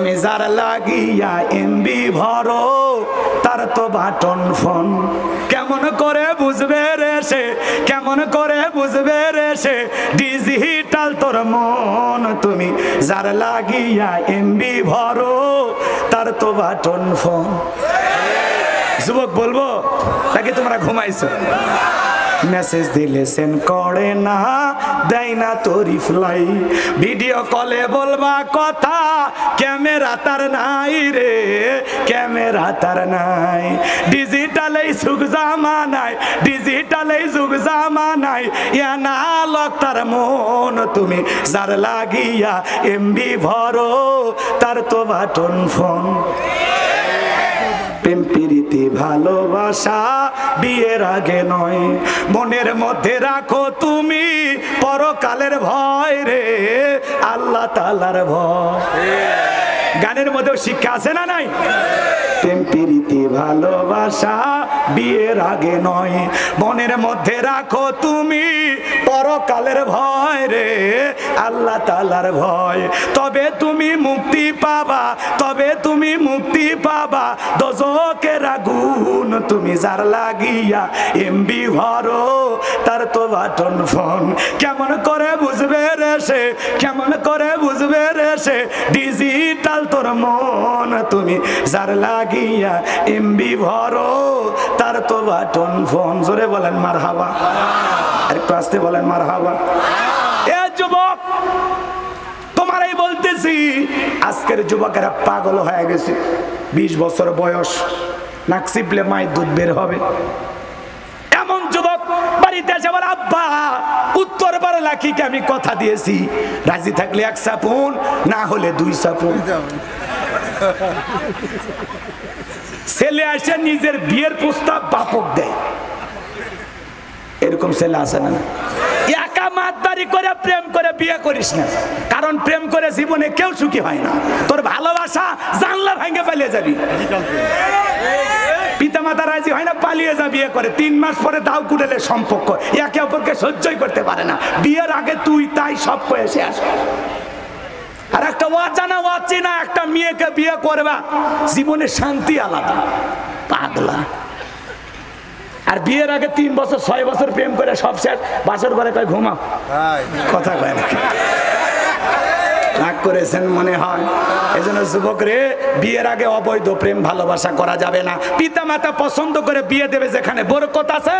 তুমি যার লাগিয়া এমবি ভরো তার তো বাটন ফোন। কেমন করে বুঝবে রে সে, কেমন করে বুঝবে রে সে ডিজিটাল তোর মন। তুমি যার লাগিয়া এমবি ভরো তার তো বাটন ফোন। যুবক বলবো নাকি তোমরা ঘুমাইছো? মেসেজ দিলে সেন্ড করে না, দেয় না তো রিপ্লাই। ভিডিও কলে বলবা কথা, ক্যামেরা তার নাই রে, ক্যামেরা তার নাই। ডিজিটাল এই যুগ জামানায়, ডিজিটাল এই যুগ জামানায় অ্যানালগ তার মন। তুমি যার লাগিয়া এমবি ভরো তার তো বাটন ফোন। প্রেম প্রীতি ভালোবাসা বিয়ের আগে নয়, মনের মধ্যে রাখো তুমি পরকালের ভয় রে, আল্লাহ তাআলার ভয়। গানের মধ্যেও শিক্ষা আছে না নাই? প্রেম প্রীতি ভালোবাসা বিয়ের আগে নয়, মনের মধ্যে রাখো তুমি পরকালের ভয় রে, আল্লাহ তাআলার ভয়। তবে তুমি মুক্তি পাবা, তবে তুমি মুক্তি পাবা দোজখের আগুন। তুমি যার লাগিয়া এমবি ভরো তার তো বাটন ফোন। কেমন করে বুঝবে রে সে, কেমন করে বুঝবে রে সে ডিজিটাল তোর মন। তুমি যার লাগিয়া এমবি ভরো তার তো বাটন ফোন। জোরে বলেন মারহাবা, আর একটু আস্তে বলেন মারহাবা। এ যুবক তোমারই বলতেছি, আজকের যুবকেরা পাগল হয়ে গেছে। 20 বছর বয়স, নাক চিপলে মায়ের দুধ বের হবে এমন যুবক বাড়িতে এসে বলে, আব্বা উত্তর পাড়া লাখিকে আমি কথা দিয়েছি, রাজি থাকলে 1 চাপুন, না হলে 2 চাপুন। ছেলে আসে নিজের বিয়ের প্রস্তাব বাপক দেয়। এরকম ছেলে আছে না? একা মাতবাড়ি করে প্রেম করে বিয়ে করিস না, কারণ প্রেম করে জীবনে কেউ সুখী হয় না। তোর ভালোবাসা জানলা ভেঙে পালিয়ে যাবি। পিতা মাতা রাজি হয় না, পালিয়ে যা বিয়ে করে। 3 মাস পরে দাও কুড়েলে সম্পর্ক, একে অপরকে সহ্যই করতে পারে না। বিয়ের আগে তুই তাই সব কয়ে এসে আস। আর একটা অজানা অচেনা একটা মেয়েকে বিয়ে করবা, জীবনে শান্তি আলাদা। পাগলা। আর বিয়ের আগে 3 বছর 6 বছর প্রেম করে সব শেষ, বাসর ঘরে কয় ঘুমাও, কথা কয় না। রাগ করেছেন মনে হয়। এজন্য যুবক রে, বিয়ের আগে অবৈধ প্রেম ভালোবাসা করা যাবে না। পিতা মাতা পছন্দ করে বিয়ে দেবে যেখানে বরকত আছে,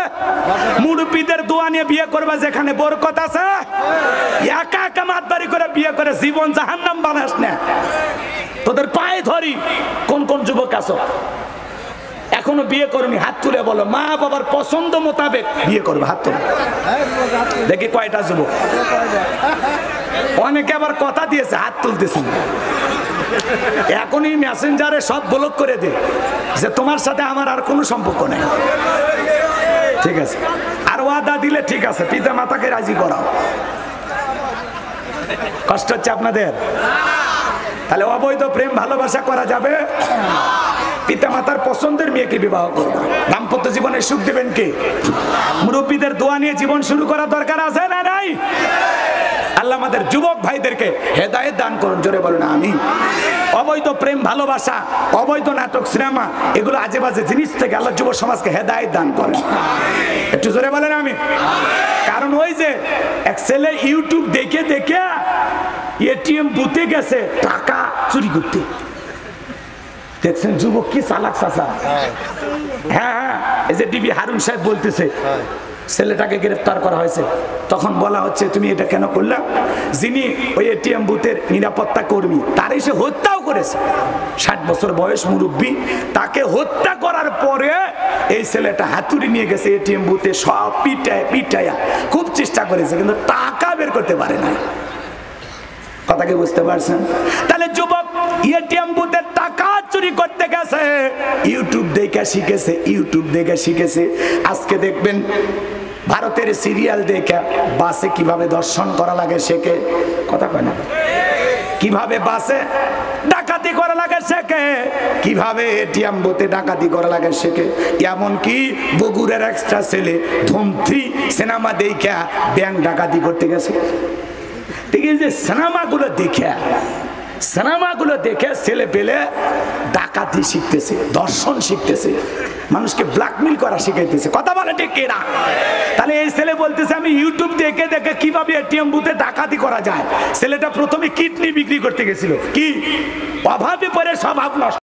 মুরব্বিদের দোয়া নিয়ে বিয়ে করবে যেখানে বরকত আছে। একা একা মাতবাড়ি করে বিয়ে করে জীবন জাহান্নাম বানাস না। তোদের পায়ে ধরি, কোন কোন যুবক আছো এখনো বিয়ে করনি, হাত তুলে বলো। মা বাবার পছন্দ মোতাবেক বিয়ে করবে, হাত তুলে দেখি কয়টা যুবক। অনেকে আবার কথা দিয়েছে, হাত তুলতেছে। এখনই মেসেঞ্জারে সব ব্লক করে দে যে তোমার সাথে আমার আর কোনো সম্পর্ক নেই। ঠিক আছে, আর ওয়াদা দিলে ঠিক আছে, পিতা মাতাকে রাজি করাও। কষ্ট হচ্ছে আপনাদের? তাহলে অবৈধ প্রেম ভালোবাসা করা যাবে? পিতা মাতার পছন্দের মেয়েকে বিবাহ করবে। দাম্পত্য জীবনে সুখ দেবেন কে? মুরব্বীদের দোয়া নিয়ে জীবন শুরু করা দরকার আছে না নাই? আল্লাহ আমাদের যুবক ভাইদেরকে হেদায়েত দান করুন, জোরে বলুন আমিন। অবৈধ প্রেম ভালোবাসা, অবৈধ নাটক সিনেমা, এগুলো আজে বাজে জিনিস থেকে আল্লাহ যুব সমাজকে হেদায়েত দান করেন। একটু জোরে বলেন আমিন। কারণ ওই যে এক ছেলে ইউটিউব দেখে দেখে এটিএম বুথে গেছে টাকা চুরি করতে। দেখছেন যুবক কি চালাক চাচা। হ্যাঁ হ্যাঁ, এই যে ডিবি হারুন সাহেব বলতেছে ছেলেটাকে গ্রেফতার করা হয়েছে। তখন বলা হচ্ছে তুমি এটা কেন করলা? যিনি ওই এটিএম বুথের নিরাপত্তা কর্মী, তারই সে হত্যাও করেছে। 60 বছর বয়স মুরব্বী, তাকে হত্যা করার পরে এই ছেলেটা হাতুড়ি নিয়ে গেছে এটিএম বুথে, সব পিটায়া খুব চেষ্টা করেছে, কিন্তু টাকা বের করতে পারে না। কথা কি বুঝতে পারছেন? তাহলে যুবক এটিএম বুথের টাকা চুরি করতে গেছে, ইউটিউব দেখে শিখেছে, ইউটিউব দেখে শিখেছে। আজকে দেখবেন ভারতের সিরিয়াল দেখে বাসে কিভাবে দর্শন করা লাগে শেখে। কথা কয় না? কিভাবে বাসে ডাকাতি করা লাগে শেখে, কিভাবে এটিএম বুথে ডাকাতি করা লাগে শেখে। এমনকি বগুড়ার একটা ছেলে ধুম3 সিনেমা দেখে ব্যাংক ডাকাতি করতে গেছে। ঠিক আছে, সিনেমাগুলো দেখে সিনেমাগুলো দেখে ছেলে পেলে ডাকাতি শিখতেছে, দর্শন শিখতেছে, মানুষকে ব্ল্যাকমেল করা শিখাইতেছে। কথা বলে ঠিক কিনা? তাহলে এই ছেলে বলতেছে আমি ইউটিউব দেখে দেখে কিভাবে এটিএম বুথে ডাকাতি করা যায়। ছেলেটা প্রথমে কিডনি বিক্রি করতে গেছিল, কি অভাবে পরে স্বভাব নষ্ট।